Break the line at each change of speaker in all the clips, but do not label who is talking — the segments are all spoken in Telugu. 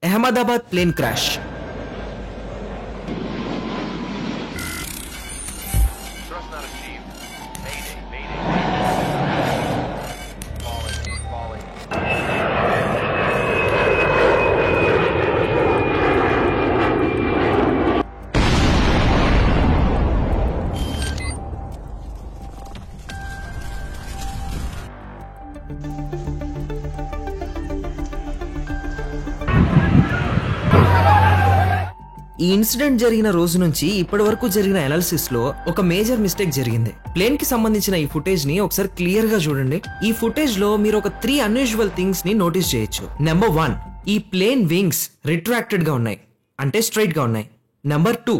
Ahmedabad plane crash.
Thrust not achieved. Mayday, mayday. Falling.
ఈ ఇన్సిడెంట్ జరిగిన రోజు నుంచి ఇప్పటి వరకు జరిగిన అనాలిసిస్ లో ఒక మేజర్ మిస్టేక్ జరిగింది. ప్లేన్ కి సంబంధించిన ఈ ఫుటేజ్ ని ఒకసారి క్లియర్ గా చూడండి. ఈ ఫుటేజ్ లో మీరు ఒక 3 అన్యూజువల్ థింగ్స్ ని నోటీస్ చేయొచ్చు. నెంబర్ 1, ఈ ప్లేన్ వింగ్స్ రిట్రాక్టెడ్ గా ఉన్నాయి, అంటే స్ట్రైట్ గా ఉన్నాయి. నెంబర్ 2,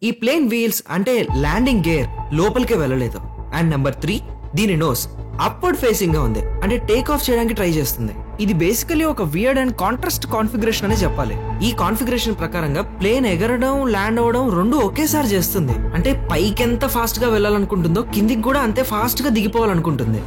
ఈ ప్లేన్ వీల్స్ అంటే ల్యాండింగ్ గేర్ లోపలికే వెళ్ళలేదు. అండ్ నెంబర్ 3, దీని నోస్ అప్వర్డ్ ఫేసింగ్ గా ఉంది, అంటే టేక్ ఆఫ్ చేయడానికి ట్రై చేస్తుంది. ఇది బేసికలీ ఒక వియర్డ్ అండ్ కాంట్రాస్ట్ కాన్ఫిగరేషన్ అనే చెప్పాలి. ఈ కాన్ఫిగరేషన్ ప్రకారంగా ప్లేన్ ఎగరడం ల్యాండ్ అవడం రెండు ఒకేసారి చేస్తుంది. అంటే పైకి ఎంత ఫాస్ట్ గా వెళ్ళాలనుకుంటుందో కిందికి కూడా అంతే ఫాస్ట్ గా దిగిపోవాలనుకుంటుంది.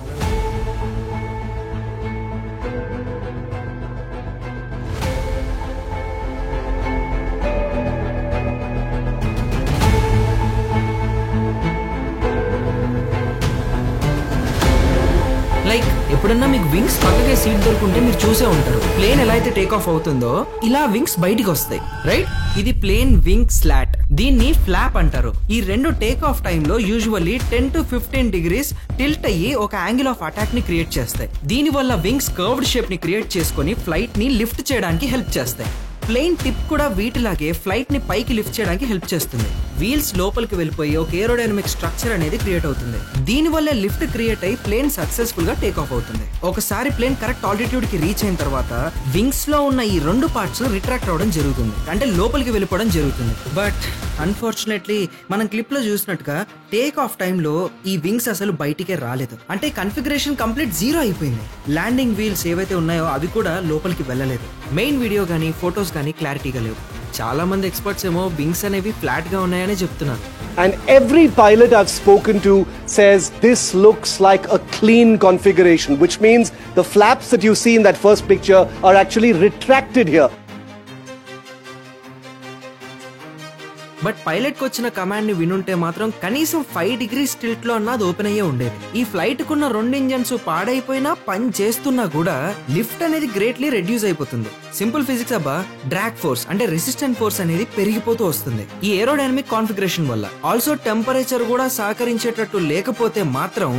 లైక్ ఎప్పుడన్నా మీకు వింగ్స్ పక్కకే సీట్ దొరుకుంటే మీరు చూసే ఉంటారు. ప్లేన్ ఎలా అయితే టేక్ ఆఫ్ అవుతుందో ఇలా వింగ్స్ బయటికి వస్తాయి, రైట్? ఇది ప్లేన్ వింగ్ స్లాట్, దీన్ని ఫ్లాప్ అంటారు. ఈ రెండు టేక్ ఆఫ్ టైమ్ లో యూజువల్లీ 10 to 15 degrees టిల్ట్ అయ్యి ఒక యాంగిల్ ఆఫ్ అటాక్ ని క్రియేట్ చేస్తాయి. దీని వల్ల వింగ్స్ కర్వ్డ్ షేప్ ని క్రియేట్ చేసుకుని ఫ్లైట్ ని లిఫ్ట్ చేయడానికి హెల్ప్ చేస్తాయి. ప్లేన్ టిప్ కూడా వీటిలాగే ఫ్లైట్ ని పైకి లిఫ్ట్ చేయడానికి హెల్ప్ చేస్తుంది. వీల్స్ లోపలికి వెళ్ళిపోయి ఒక ఏరోడైనమిక్ స్ట్రక్చర్ అనేది క్రియేట్ అవుతుంది. దీని వల్ల లిఫ్ట్ క్రియేట్ అయ్యి ప్లేన్ సక్సెస్ఫుల్ గా టేక్ ఆఫ్ అవుతుంది. ఒకసారి ప్లేన్ కరెక్ట్ ఆల్టిట్యూడ్ కి రీచ్ అయిన తర్వాత వింగ్స్ లో ఉన్న ఈ రెండు పార్ట్స్ రిట్రాక్ట్ అవడం జరుగుతుంది, అంటే లోపలికి వెళ్ళిపోవడం జరుగుతుంది. బట్ అన్ఫార్చునేట్లీ మనం క్లిప్ లో చూసినట్టుగా టేక్ ఆఫ్ టైమ్ లో ఈ వింగ్స్ అసలు బయటికే రాలేదు, అంటే కన్ఫిగరేషన్ కంప్లీట్ జీరో అయిపోయింది. ల్యాండింగ్ వీల్స్ ఏవైతే ఉన్నాయో అవి కూడా లోపలికి వెళ్ళలేదు. మెయిన్ వీడియో గానీ ఫొటోస్ గానీ క్లారిటీగా లేవు. చాలా మంది ఎక్స్పర్ట్స్ ఏమో వింగ్స్ అనేవి ఫ్లాట్ గా ఉన్నాయని చెప్తున్నారు.
And every pilot I've spoken to says this looks like a clean configuration, which means the flaps that you see in that first picture are actually retracted here.
But pilot కి వచ్చిన కమాండ్ ని వినుంటే మాత్రం కనీసం 5 degrees టిల్ట్ లో అన్నది ఓపెన్ అయ్యే ఉండేది. ఈ ఫ్లైట్ కున్న 2 ఇంజన్స్ పాడైపోయినా పని చేస్తున్నా కూడా లిఫ్ట్ అనేది గ్రేట్లీ రెడ్యూస్ అయిపోతుంది. సింపుల్ ఫిజిక్స్ అబ్బా. డ్రాగ్ ఫోర్స్ అంటే రెసిస్టెంట్ ఫోర్స్ అనేది పెరిగిపోతూ వస్తుంది ఈ ఏరోడైనమిక్ కాన్ఫిగరేషన్ వల్ల. ఆల్సో టెంపరేచర్ కూడా సహకరించేటట్టు లేకపోతే మాత్రం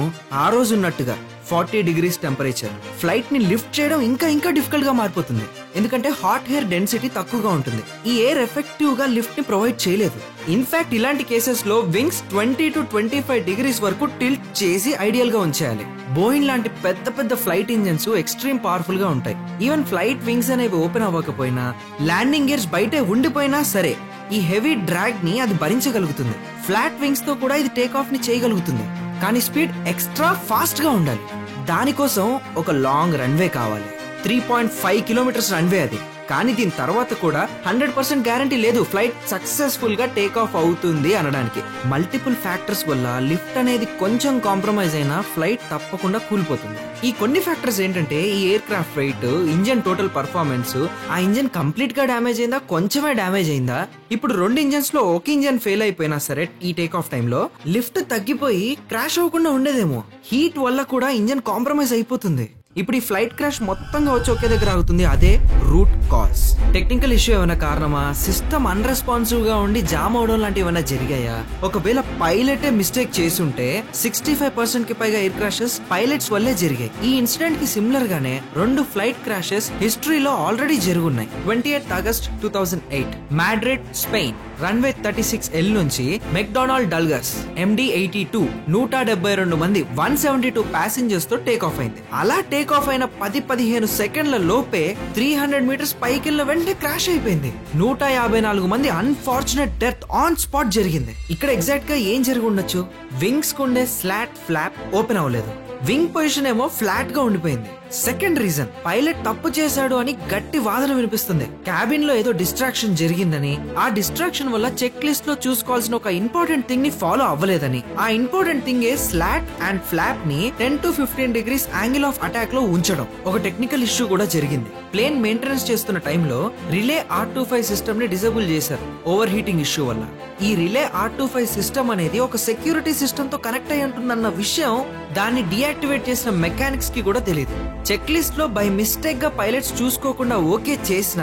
ఆ రోజు ఉన్నట్టుగా 40 degrees టెంపరేచర్ ఫ్లైట్ ని లిఫ్ట్ చేయడం ఇంకా డిఫికల్ట్ గా మారిపోతుంది. ఎందుకంటే హాట్ ఎయిర్ డెన్సిటీ తక్కువగా ఉంటుంది. ఈ ఎయిర్ ఎఫెక్టివ్ గా లిఫ్ట్ ని ప్రొవైడ్ చేయలేదు. ఇన్ఫాక్ట్ ఇలాంటి కేసెస్ లో వింగ్స్ 20 to 25 degrees వరకు టిల్ట్ చేసి ఐడియల్ గా ఉంచేయాలి. బోయింగ్ లాంటి పెద్ద ఫ్లైట్ ఇంజన్స్ ఎక్స్ట్రీమ్ పవర్ఫుల్ గా ఉంటాయి. ఈవెన్ ఫ్లైట్ వింగ్స్ అనేవి ఓపెన్ అవ్వకపోయినా ల్యాండింగ్ గేర్స్ బయటే ఉండిపోయినా సరే ఈ హెవీ డ్రాగ్ ని అది భరించగలుగుతుంది. ఫ్లాట్ వింగ్స్ తో కూడా ఇది టేక్ ఆఫ్ ని చేయగలుగుతుంది, కానీ స్పీడ్ ఎక్స్ట్రా ఫాస్ట్ గా ఉండాలి. దానికోసం ఒక లాంగ్ రన్వే కావాలి. 3.5 kilometers రన్వే అది. కానీ దీని తర్వాత కూడా 100% గ్యారంటీ లేదు ఫ్లైట్ సక్సెస్ఫుల్ గా టేక్ ఆఫ్ అవుతుంది అనడానికి. మల్టిపుల్ ఫ్యాక్టర్స్ వల్ల లిఫ్ట్ అనేది కొంచెం కాంప్రమైజ్ అయినా ఫ్లైట్ తప్పకుండా కూలిపోతుంది. ఈ కొన్ని ఫ్యాక్టర్స్ ఏంటంటే ఈ aircraft weight, engine total performance, ఆ ఇంజన్ కంప్లీట్ గా డ్యామేజ్ అయిందా కొంచెమే డ్యామేజ్ అయిందా. ఇప్పుడు 2 ఇంజన్స్ లో ఒక ఇంజన్ ఫెయిల్ అయిపోయినా సరే ఈ టేక్ ఆఫ్ టైమ్ లో లిఫ్ట్ తగ్గిపోయి క్రాష్ అవ్వకుండా ఉండేదేమో. హీట్ వల్ల కూడా ఇంజన్ కాంప్రమైజ్ అయిపోతుంది. ఇప్పుడు ఈ ఫ్లైట్ క్రాష్ మొత్తంగా వచ్చి ఒకే దగ్గర ఆగుతుంది. అదే రూట్ కాజ్. టెక్నికల్ ఇష్యూ ఏమైనా కారణమా, సిస్టమ్ అన్రెస్పాన్సివ్ గా ఉండి జామ్ అవడం లాంటివి ఏమైనా జరిగాయా? ఒకవేళ పైలటే మిస్టేక్ చేసుంటే 65% కి పైగా ఎయిర్ క్రాషెస్ పైలట్స్ వల్లే జరిగాయి. ఈ ఇన్సిడెంట్ కి సిమిలర్ గానే 2 ఫ్లైట్ క్రాషెస్ హిస్టరీలో ఆల్రెడీ జరుగున్నాయి. 28 August 2008 Madrid, Spain runway 36L నుంచి మెక్డొనాల్డ్ డల్గస్ MD-82 172 మంది 172 ప్యాసింజర్స్ తో టేక్ ఆఫ్ అయింది. అలా టేక్ ఆఫ్ అయిన 10-15 సెకండ్ల లోపే 300 meters పైకెళ్ళిన వెంటనే క్రాష్ అయిపోయింది. 154 మంది అన్ఫార్చునేట్ డెత్ ఆన్ స్పాట్ జరిగింది. ఇక్కడ ఎగ్జాక్ట్ గా ఏం జరిగి ఉండొచ్చు? వింగ్స్ కుండే స్లాట్ ఫ్లాప్ ఓపెన్ అవ్వలేదు, వింగ్ పొజిషన్ ఏమో ఫ్లాట్ గా ఉండిపోయింది. సెకండ్ రీజన్, పైలట్ తప్పు చేశాడు అని గట్టి వాదన వినిపిస్తుంది. క్యాబిన్ లో ఏదో డిస్ట్రాక్షన్ జరిగిందని, ఆ డిస్ట్రాక్షన్ వల్ల చెక్ లిస్ట్ లో చూసుకోవాల్సిన ఒక ఇంపార్టెంట్ థింగ్ ని ఫాలో అవ్వలేదని. ఆ important thing A slot and flop ని 10 to 15 degrees angle of attack లో ఉంచడం. ఒక టెక్నికల్ ఇష్యూ కూడా జరిగింది. ప్లేన్ మెయింటెనెన్స్ చేస్తున్న టైంలో రిలే R25 సిస్టమ్ ని డిసేబుల్ చేశారు ఓవర్ హీటింగ్ ఇష్యూ వల్ల. ఈ రిలే R25 సిస్టమ్ అనేది ఒక సెక్యూరిటీ సిస్టమ్ తో కనెక్ట్ అయి ఉంటుందన్న విషయం దాన్ని డియాక్టివేట్ చేసిన మెకానిక్స్ కి కూడా తెలియదు. చెక్ లిస్ట్ లో బై మిస్టేక్ గా పైలట్స్ చూసుకోకుండా ఓకే చేసిన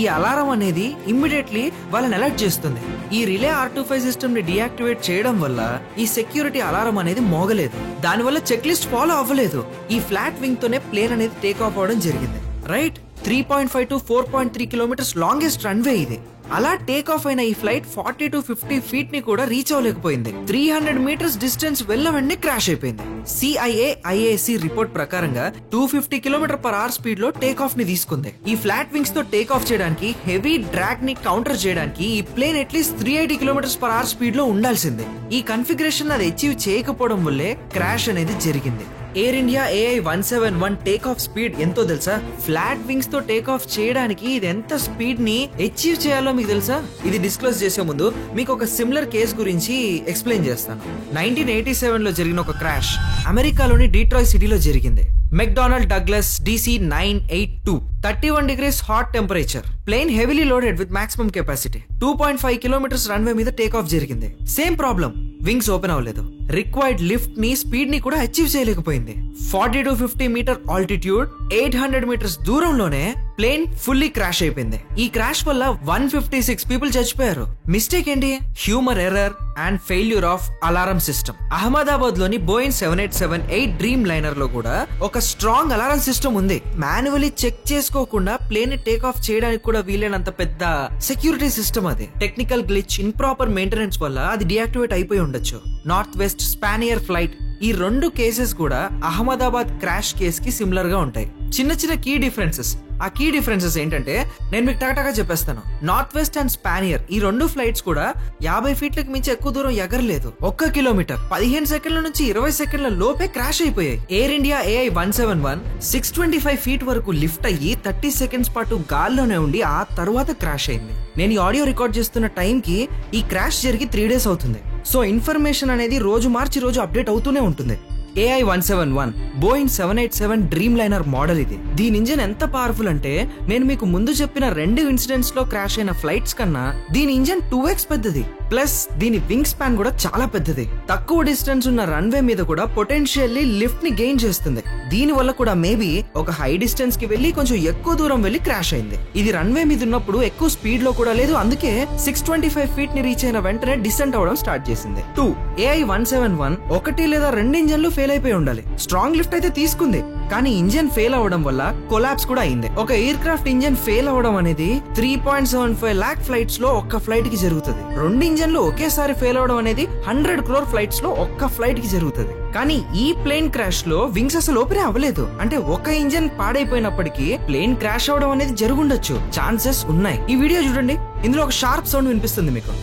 ఈ అలారం అనేది ఇమ్మీడియట్లీ వాళ్ళని అలర్ట్ చేస్తుంది. ఈ రిలే R25 సిస్టమ్ ని డియాక్టివేట్ చేయడం వల్ల ఈ సెక్యూరిటీ అలారం అనేది మోగలేదు. దానివల్ల చెక్ లిస్ట్ ఫాలో అవ్వలేదు. ఈ ఫ్లాట్ వింగ్ తోనే ప్లేన్ అనేది టేక్ ఆఫ్ అవడం జరిగింది. Right, 3.5 to 4.3 kilometers longest runway ఇది. అలా టేక్ ఆఫ్ అయిన ఈ ఫ్లైట్ 40 to 50 feet ని కూడా రీచ్ అవ్వలేకపోయింది. 300 meters డిస్టెన్స్ వెళ్ళ వెంటనే క్రాష్ అయిపోయింది. CIA/IAC రిపోర్ట్ ప్రకారంగా 250 km/h స్పీడ్ లో టేక్ ఆఫ్ ని తీసుకుంది. ఈ ఫ్లాట్ వింగ్స్ తో టేక్ ఆఫ్ చేయడానికి, హెవీ డ్రాగ్ ని కౌంటర్ చేయడానికి ఈ ప్లేన్ అట్లీస్ట్ 380 km/h స్పీడ్ లో ఉండాల్సిందే. ఈ కన్ఫిగరేషన్ అది అచీవ్ చేయకపోవడం వల్లే క్రాష్ అనేది జరిగింది. Air India AI-171 take off speed ఎంతో తెలుసా? ఫ్లాట్ వింగ్స్ తో టేక్ ఆఫ్ చేయడానికి ఇది ఎంత స్పీడ్ ని అచీవ్ చేయాలో మీకు తెలుసా? ఇది డిస్క్లోజ్ చేసే ముందు మీకు ఒక సిమిలర్ కేస్ గురించి ఎక్స్ప్లెయిన్ చేస్తాను. 1987 లో జరిగిన ఒక క్రాష్ అమెరికాలోని డీట్రాయ్ సిటీలో జరిగింది. McDonnell Douglas DC-982 31 degrees hot temperature, plane heavily loaded with maximum capacity, 2.5 kilometers runway మీద టేక్ ఆఫ్ జరిగింది. సేమ్ ప్రాబ్లం, వింగ్స్ ఓపెన్ అవ్వలేదు. రిక్వైర్డ్ లిఫ్ట్ ని, స్పీడ్ ని కూడా అచీవ్ చేయలేకపోయింది. 40 to 50 meter ఆల్టిట్యూడ్, 800 meters దూరంలోనే ప్లేన్ ఫుల్లీ క్రాష్ అయిపోయింది. ఈ క్రాష్ వల్ల 156 people చచ్చిపోయారు. మిస్టేక్ ఏంటి? Human error and failure of alarm system. Ahmedabad లోని బోయింగ్ 787-8 డ్రీమ్ లైనర్ లో కూడా ఒక స్ట్రాంగ్ అలారం సిస్టమ్ ఉంది. మాన్యువల్లీ చెక్ చేసుకోకుండా ప్లేన్ ని టేక్ ఆఫ్ చేయడానికి కూడా వీలైనంత పెద్ద సెక్యూరిటీ సిస్టమ్ అది. టెక్నికల్ గ్లిచ్, ఇంప్రాపర్ మెయింటెనెన్స్ వల్ల అది డియాక్టివేట్ అయిపోయి ఉండొచ్చు. నార్త్ వెస్ట్ స్పానియర్ ఫ్లైట్, ఈ రెండు కేసెస్ కూడా అహ్మదాబాద్ క్రాష్ కేస్ కి సిమిలర్ గా ఉంటాయి. చిన్న చిన్న కీ డిఫరెన్సెస్. ఆ కీ డిఫరెన్సెస్ ఏంటంటే నేను మీకు టకటగా చెప్పేస్తాను. నార్త్ వెస్ట్ అండ్ స్పానియర్ ఈ రెండు ఫ్లైట్స్ కూడా 50 feetలకు మించి ఎక్కువ దూరం ఎగరలేదు. 1 kilometer 15 సెకండ్ల నుంచి 20 సెకండ్ల లోపే క్రాష్ అయిపోయాయి. ఎయిర్ ఇండియా AI-171 625 feet వరకు లిఫ్ట్ అయ్యి 30 seconds పాటు గాల్లోనే ఉండి ఆ తర్వాత క్రాష్ అయింది. నేను ఈ ఆడియో రికార్డ్ చేస్తున్న టైం కి ఈ క్రాష్ జరిగి 3 days అవుతుంది. సో ఇన్ఫర్మేషన్ అనేది రోజు మార్చి రోజు అప్డేట్ అవుతూనే ఉంటుంది. AI-171 Boeing 787 dream liner model ఇది. దీని ఇంజిన్ ఎంత పవర్ఫుల్ అంటే నేను మీకు ముందు చెప్పిన 2 ఇన్సిడెంట్స్ లో క్రాష్ అయిన ఫ్లైట్స్ కన్నా దీని ఇంజిన్ 2x పెద్దది. ప్లస్ దీని వింగ్ స్పాన్ కూడా చాలా పెద్దది. తక్కువ డిస్టెన్స్ ఉన్న రన్వే మీద కూడా పొటెన్షియల్లీ లిఫ్ట్ ని గెయిన్ చేస్తుంది. దీని వల్ల కూడా మేబీ ఒక హై డిస్టెన్స్ కి వెళ్లి కొంచెం ఎక్కువ దూరం వెళ్లి క్రాష్ అయింది. ఇది రన్వే మీద ఉన్నప్పుడు ఎక్కువ స్పీడ్ లో కూడా లేదు. అందుకే 625 feet ని రీచ్ అయిన వెంటనే డిసెంట్ అవడం స్టార్ట్ చేసింది. 2 AI-171 1 లేదా 2 ఇంజన్లు ఫెయిల్ అయిపోయి ఉండాలి. స్ట్రాంగ్ లిఫ్ట్ అయితే తీసుకుంది, కానీ ఇంజన్ ఫెయిల్ అవ్వడం వల్ల కొలాప్స్ కూడా అయింది. ఒక ఎయిర్ క్రాఫ్ట్ ఇంజన్ ఫెయిల్ అవ్వడం అనేది 3.75 lakh ఫ్లైట్స్ లో ఒక్క ఫ్లైట్ కి జరుగుతుంది. 2 ఇంజన్లు ఒకేసారి ఫెయిల్ అవ్వడం అనేది 100 crore ఫ్లైట్స్ లో ఒక్క ఫ్లైట్ కి జరుగుతుంది. కానీ ఈ ప్లేన్ క్రాష్ లో వింగ్స్ అసలు ఓపెన్ అవ్వలేదు. అంటే ఒక ఇంజన్ పాడైపోయినప్పటికీ ప్లేన్ క్రాష్ అవ్వడం అనేది జరుగుండొచ్చు, ఛాన్సెస్ ఉన్నాయి. ఈ వీడియో చూడండి, ఇందులో ఒక షార్ప్ సౌండ్ వినిపిస్తుంది మీకు.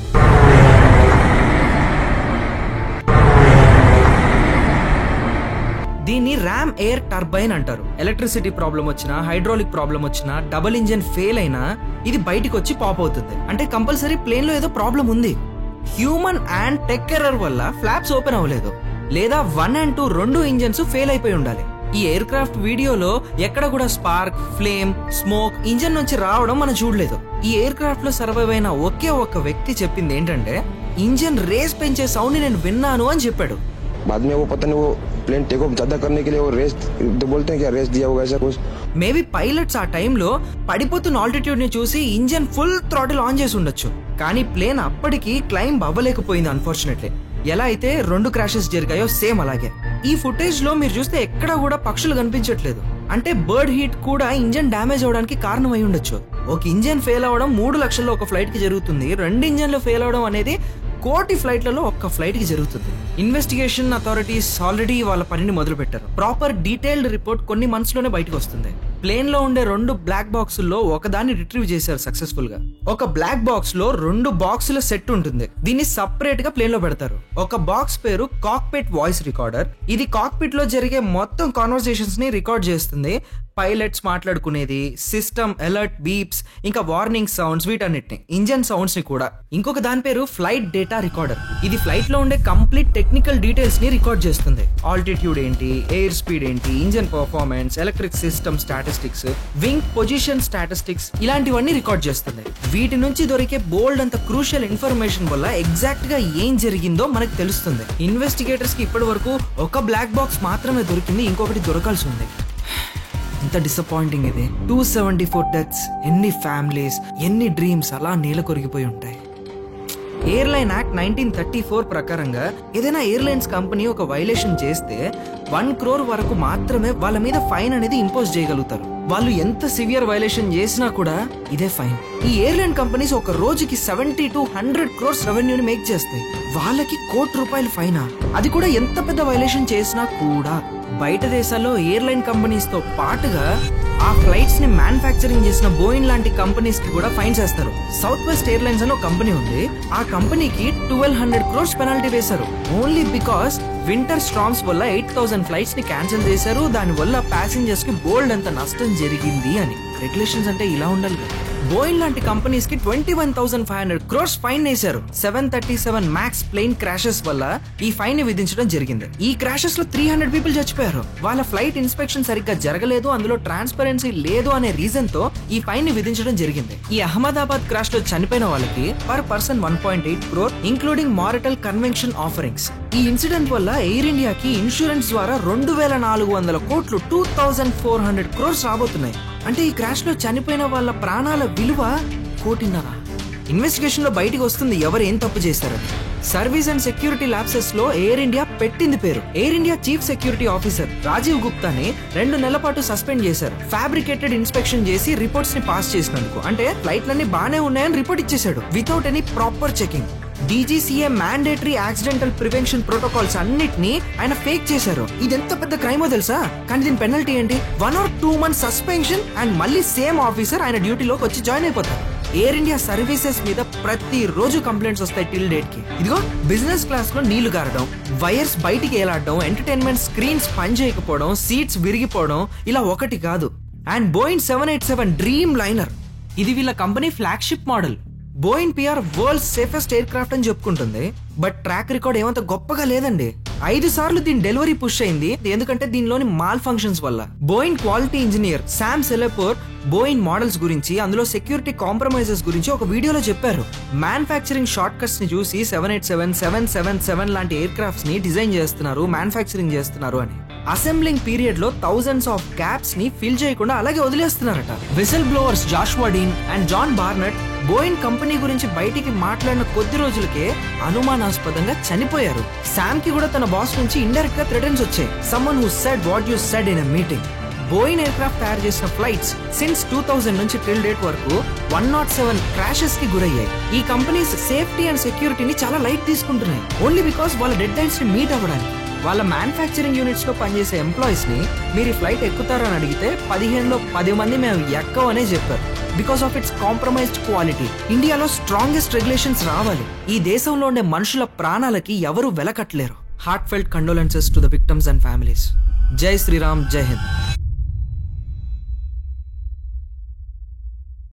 దీన్ని ర్యామ్ ఎయిర్ టర్బైన్ అంటారు. ఎలక్ట్రిసిటీ ప్రాబ్లం వచ్చినా, హైడ్రాలిక్ ప్రాబ్లం వచ్చినా, డబుల్ ఇంజన్ ఫెయిల్ అయినా ఇది బయటికి వచ్చి పాప్ అవుతుంది. అంటే కంపల్సరీ ప్లేన్ లో ఏదో ప్రాబ్లం ఉంది. హ్యూమన్ అండ్ టెక్ ఎర్రర్ వల్ల ఫ్లాప్స్ ఓపెన్ అవ్వలేదు, లేదా 1 and 2 2 ఇంజన్స్ ఫెయిల్ అయిపోయి ఉండాలి. ఈ ఎయిర్ క్రాఫ్ట్ వీడియోలో ఎక్కడ కూడా స్పార్క్, ఫ్లేమ్, స్మోక్ ఇంజన్ నుంచి రావడం మనం చూడలేదు. ఈ ఎయిర్ క్రాఫ్ట్ లో సర్వైవ్ అయిన ఒకే ఒక్క వ్యక్తి చెప్పింది ఏంటంటే ఇంజన్ రేస్ పెంచే సౌండ్ ని నేను విన్నాను అని చెప్పాడు.
बाद में वो पता नहीं वो प्लेन टेक ऑफ ज्यादा करने के लिए वो रेस तो बोलते हैं क्या रेस दिया होगा ऐसा कुछ.
మేబీ పైలట్స్ ఆ టైంలో పడిపోతున్న ఆల్టిట్యూడ్ ని చూసి ఇంజన్ ఫుల్ థ్రాటిల్ ఆన్ చేసి ఉండొచ్చు. కానీ ప్లేన్ అప్పటికి క్లైంబ్ అవ్వలేకపోయింది అన్ఫార్చునేట్లీ. ఎలా అయితే 2 క్రాషెస్ జరిగాయో సేమ్ అలాగే. ఈ ఫుటేజ్ లో మీరు చూస్తే ఎక్కడా కూడా పక్షులు కనిపించట్లేదు. అంటే బర్డ్ హీట్ కూడా ఇంజన్ డ్యామేజ్ అవడానికి కారణం అయి ఉండొచ్చు. ఒక ఇంజన్ ఫెయిల్ అవడం 3 లక్షల్లో ఒక ఫ్లైట్ కి జరుగుతుంది. 2 ఇంజన్లు ఫెయిల్ అవడం అనేది కోటి ఫ్లైట్లలో ఒక్క ఫ్లైట్ కి జరుగుతుంది. ఇన్వెస్టిగేషన్ అథారిటీస్ ఆల్రెడీ వాళ్ళ పనిని మొదలు పెట్టారు. ప్రాపర్ డీటెయిల్డ్ రిపోర్ట్ కొన్ని మంత్స్ లోనే బయటకు వస్తుంది. ప్లేన్ లో ఉండే 2 బ్లాక్ బాక్సుల్లో ఒకదాన్ని రిట్రీవ్ చేశారు సక్సెస్ఫుల్ గా. ఒక బ్లాక్ బాక్స్ లో 2 బాక్సుల సెట్ ఉంటుంది. దీన్ని సపరేట్ గా ప్లేన్ లో పెడతారు. ఒక బాక్స్ పేరు కాక్పిట్ వాయిస్ రికార్డర్. ఇది కాక్పిట్ లో జరిగే మొత్తం కాన్వర్సేషన్స్ ని రికార్డ్ చేస్తుంది. పైలట్స్ మాట్లాడుకునేది, సిస్టమ్ అలర్ట్ బీప్స్, ఇంకా వార్నింగ్ సౌండ్స్, వీటన్నిటిని, ఇంజన్ సౌండ్స్ ని కూడా. ఇంకొక దాని పేరు ఫ్లైట్ డేటా రికార్డర్. ఇది ఫ్లైట్ లో ఉండే కంప్లీట్ టెక్నికల్ డీటెయిల్స్ ని రికార్డ్ చేస్తుంది. ఆల్టిట్యూడ్ ఏంటి, ఎయిర్ స్పీడ్ ఏంటి, engine performance, electric system statistics, wing position statistics, ఇలాంటివన్నీ రికార్డ్ చేస్తుంది. వీటి నుంచి దొరికే బోల్డ్ అంత క్రూషియల్ ఇన్ఫర్మేషన్ వల్ల ఎగ్జాక్ట్ గా ఏం జరిగిందో మనకు తెలుస్తుంది. ఇన్వెస్టిగేటర్స్ కి ఇప్పటి వరకు ఒక బ్లాక్ బాక్స్ మాత్రమే దొరికింది, ఇంకొకటి దొరకాల్సి ఉంది. ఎంత డిసప్పాయింటింగ్ ఇది. 274 డెత్స్, ఎన్ని ఫ్యామిలీస్, ఎన్ని డ్రీమ్స్ అలా నేల కొరిగిపోయి ఉంటాయి. ఎయిర్లైన్ యాక్ట్ 1934 ప్రకారంగా ఏదైనా ఎయిర్లైన్స్ కంపెనీ ఒక వైలేషన్ చేస్తే 1 crore వరకు మాత్రమే వాళ్ళ మీద ఫైన్ అనేది ఇంపోజ్ చేయగలుగుతారు. వాళ్ళు ఎంత సివియర్ వైలేషన్ చేసినా కూడా ఇదే ఫైన్. ఈ ఎయిర్లైన్ కంపెనీస్ ఒక రోజుకి 70 to 100 crores రెవెన్యూని మేక్ చేస్తాయి. వాళ్ళకి ₹1 కోటి ఫైనా, అది కూడా ఎంత పెద్ద వైలేషన్ చేసినా కూడా. బయట దేశాల్లో ఎయిర్లైన్ కంపెనీస్ తో పాటుగా ఆ ఫ్లైట్స్ ని మ్యానుఫ్యాక్చరింగ్ చేసిన బోయింగ్ లాంటి కంపెనీస్ కి కూడా ఫైన్స్ వేస్తారు. సౌత్ వెస్ట్ ఎయిర్లైన్స్ అని ఒక కంపెనీ ఉంది. ఆ కంపెనీకి 1200 crores పెనాల్టీ వేశారు. ఓన్లీ బికాస్ వింటర్ స్టార్మ్స్ వల్ల 8000 ఫ్లైట్స్ ని క్యాన్సిల్ చేశారు. దాని వల్ల ప్యాసింజర్స్ కి బోల్డ్ అంత నష్టం జరిగింది అని. రెగ్యులేషన్స్ అంటే ఇలా ఉండాలి కదా. బోయింగ్ లాంటి కంపెనీస్ కి 21,500 crores ఫైన్ వేశారు. 737 మ్యాక్స్ ప్లేన్ క్రాషెస్ వల్ల ఈ ఫైన్ ని విధించడం జరిగింది. ఈ క్రాషెస్ లో 300 పీపుల్ చచ్చిపోయారు. వాళ్ళ ఫ్లైట్ ఇన్స్పెక్షన్ సరిగ్గా జరగలేదు, అందులో ట్రాన్స్పరెన్సీ లేదు అనే రీజన్ తో ఈ ఫైన్ ని విధించడం జరిగింది. ఈ అహ్మదాబాద్ క్రాష్ లో చనిపోయిన వాళ్ళకి per person 1.8 crore including marital convention offerings. ఈ ఇన్సిడెంట్ వల్ల ఎయిర్ ఇండియాకి ఇన్సూరెన్స్ ద్వారా 2,400 కోట్లు 2,400 crores రాబోతున్నాయి. అంటే ఈ క్రాష్ లో చనిపోయిన వాళ్ళ ప్రాణాల విలువ 1.5 కోటి. ఇన్వెస్టిగేషన్ లో బయటకు వస్తుంది ఎవరు ఏం తప్పు చేశారని. సర్వీస్ అండ్ సెక్యూరిటీ ల్యాబ్సెస్ లో ఎయిర్ ఇండియా పెట్టింది పేరు. Air India chief security officer Rajiv గుప్తాని 2 నెలల పాటు సస్పెండ్ చేశారు. ఫ్యాబ్రికేటెడ్ ఇన్స్పెక్షన్ చేసి రిపోర్ట్స్ ని పాస్ చేసినందుకు. అంటే ఫ్లైట్లన్నీ బానే ఉన్నాయని రిపోర్ట్ ఇచ్చేశాడు without any proper checking. DGCA mandatory accidental prevention protocols అన్నిటిని ఆయన ఫేక్ చేశారు. ఇది ఎంత పెద్ద క్రైమో తెలుసా? కానీ దీని పెనల్టీ ఏంటి? 1 or 2 months సస్పెన్షన్ అండ్ మళ్ళీ సేమ్ ఆఫీసర్ ఆయన డ్యూటీలోకి వచ్చి జాయిన్ అయిపోతారు. ఎయిర్ ఇండియా సర్వీసెస్ మీద ప్రతి రోజు కంప్లైంట్స్ వస్తాయి టిల్ డేట్ కి. ఇదిగో బిజినెస్ క్లాస్ లో నీళ్లు గారడం, వైర్స్ బయటికి ఏలాడడం, ఎంటర్టైన్మెంట్ స్క్రీన్స్ పని చేయకపోవడం, సీట్స్ విరిగిపోవడం, ఇలా ఒకటి కాదు. అండ్ బోయింగ్ 787 డ్రీమ్ లైనర్, ఇది వీళ్ళ company flagship model. Boeing PR world safest air craft అని చెప్పుకుంటుంది. బట్ ట్రాక్ రికార్డ్ ఏమంత గొప్పగా లేదండి. 5 సార్లు దీని డెలివరీ పుష్ అయింది. ఎందుకంటే దీనిలోని మాల్ ఫంక్షన్స్ వల్ల. Boeing quality engineer Sam Salehpour Boeing models గురించి, అందులో సెక్యూరిటీ కాంప్రమైజెస్ గురించి ఒక వీడియోలో చెప్పారు. మ్యానుఫ్యాక్చరింగ్ షార్ట్ కట్స్ ని చూసి 787, 777 లాంటి ఎయిర్ క్రాఫ్ట్స్ ని డిజైన్ చేస్తున్నారు, మ్యానుఫ్యాక్చరింగ్ చేస్తున్నారు అని. అసెంబ్లింగ్ పీరియడ్ లో థౌజండ్స్ ఆఫ్ గ్యాప్స్ ని ఫిల్ చేయకుండా అలాగే వదిలేస్తున్నారట. Whistle blowers Joshua Dean and John Barnett Boeing company గురించి బయటికి మాట్లాడిన కొద్ది రోజులకే అనుమానాస్పదంగా చనిపోయారు. శామ్ కి కూడా తన బాస్ నుంచి ఇండైరెక్ట్ గా థ్రెటన్స్ వచ్చాయి. Someone who said what you said in a meeting. Boeing air craft తయారు చేసిన ఫ్లైట్స్ సిన్స్ 2000 నుంచి టిల్ డేట్ వరకు 107 క్రాషెస్ కి గురయ్యాయి. ఈ కంపెనీస్ సేఫ్టీ అండ్ సెక్యూరిటీని చాలా లైట్ తీసుకుంటున్నాయి. ఓన్లీ బికాస్ వాళ్ళ డెడ్ లైన్స్ ని మీట్ అవ్వడానికి. వాళ్ళ మ్యానుఫ్యాక్చరింగ్ యూనిట్స్ లో పనిచేసే ఎంప్లాయీస్ ని మీరు ఈ ఫ్లైట్ ఎక్కుతారని అడిగితే 15లో 10 మంది మేము ఎక్కవనే చెప్పారు. Because of it's compromised quality. ఇండియాలో స్ట్రాంగెస్ట్ రెగ్యులేషన్స్ రావాలి. ఈ దేశంలో ఉండే మనుషుల ప్రాణాలకి ఎవరు వెలకట్లేరు. Heartfelt condolences to the victims and families. Jai Shriram, జై హింద్.